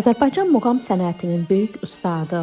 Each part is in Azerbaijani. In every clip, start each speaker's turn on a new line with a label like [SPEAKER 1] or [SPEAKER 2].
[SPEAKER 1] Azərbaycan muğam sənətinin böyük ustadı,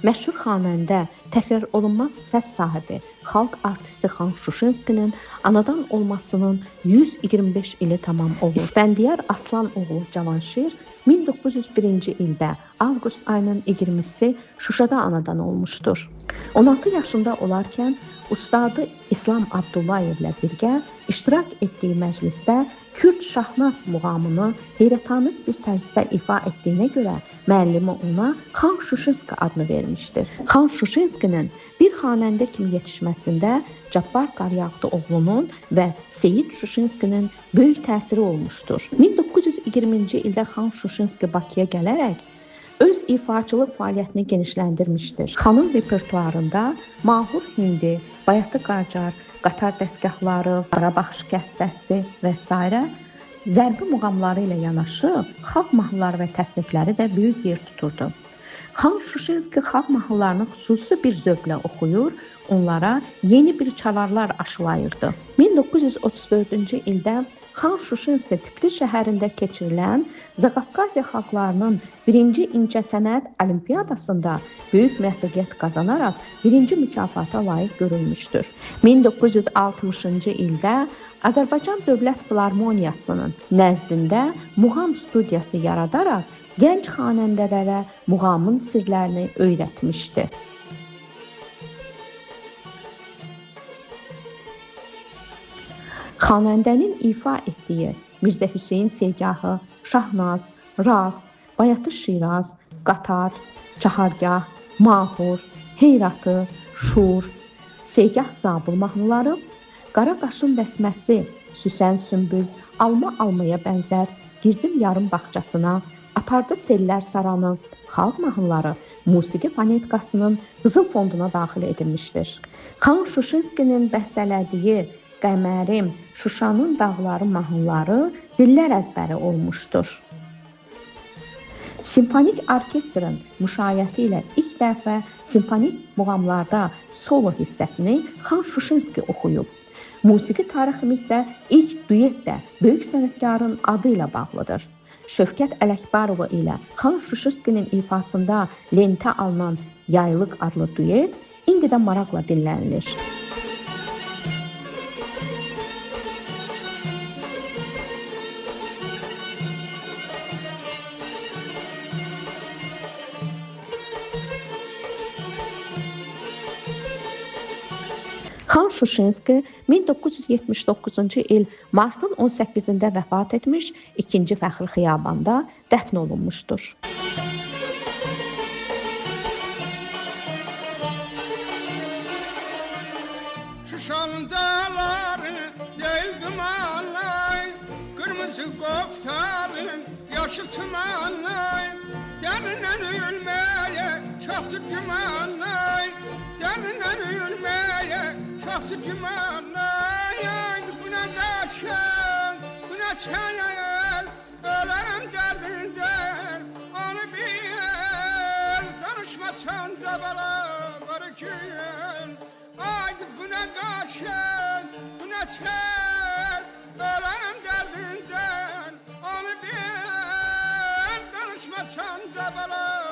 [SPEAKER 1] məşhur xanəndə, təkrar olunmaz səs sahibi, xalq artisti Xan Şuşinskinin anadan olmasının 125 ili tamam oldu. İspəndiyar Aslanoğlu Cavanşir 1901-ci ildə avqust ayının 20-si Şuşada anadan olmuşdur. 16 yaşında olarkən ustadı İslam Abdullayevlə birgə iştirak etdiyi məclisdə Kürd Şahnaz muğamını heyrətamiz bir tərzdə ifa etdiyinə görə müəllimi ona Xan Şuşinski adını vermişdir. Xan Şuşinskinin bir xanəndə kimi yetişməsində Cabbar Qaryağdıoğlunun və Seyid Şuşinskinin böyük təsiri olmuşdur. 1920-ci ildə Xan Şuşinski Bakıya gələrək öz ifaçılıq fəaliyyətini genişləndirmişdir. Xanın repertuarında Mahur Hindi, Bayatı Qacar, Qatar dəstgahları, Qarabağ şikəstəsi və s. zərbi muğamları ilə yanaşı xalq mahnıları və təsnifləri də böyük yer tuturdu. Xan Şuşinski xalq mahnılarını xüsusi bir zövqlə oxuyur, onlara yeni bir çalarlar aşılayırdı. 1934-cü ildə Xan Şuşinski Tiflis şəhərində keçirilən Zaqafqaziya xalqlarının 1-ci İncəsənət Olimpiyadasında böyük müvəffəqiyyət qazanaraq 1-ci mükafata layiq görülmüşdür. 1960-cı ildə Azərbaycan Dövlət Filarmoniyasının nəzdində muğam studiyası yaradaraq gənc xanəndələrə muğamın sirlərini öyrətmişdi. Xanəndənin ifa etdiyi Mirzə Hüseyn Segahı, Şahnaz, Rast, Bayatı Şiraz, Qatar, Çahargah, Mahur, Heyratı, Şur, Segah Zabıl mahnıları, Qaraqaşın Vəsməsi, Süsən Sümbül, Alma almaya bənzər, Girdim yarım bağçasına, Apardı sellər saranı, xalq mahnıları musiqi fonetikasının qızıl fonduna daxil edilmişdir. Xan Şuşinskinin bəstələdiyi Qəmərim, Şuşanın dağları mahnıları dillər əzbəri olmuşdur. Simfonik orkestrin müşayiəti ilə ilk dəfə simfonik muğamlarda solo hissəsini Xan Şuşinski oxuyub. Musiqi tariximizdə ilk duet də böyük sənətkarın adı ilə bağlıdır. Şövkət Ələkbarova ilə Xan Şuşinskinin ifasında lentə alınan Yaylıq adlı duet indi də maraqla dinlənilir. Xan Şuşinski 1979-cu il martın 18-də vəfat etmiş, 2-ci Fəxri Xiyabanda dəfn olunmuşdur.
[SPEAKER 2] Şuşanın dağları değil dumanlar, kırmızı koftarın yaşı tumanlar, derdinden ölmeye çoktur gümanlar, derdinden ölmeye çoktur gümanlar. Buna karşın, buna çayır, ölürüm derdinden, onu bil, danışmasan da bana barıkın. Buna karşın, buna çayır, ölürüm derdinden, onu bil, danışmasan da bana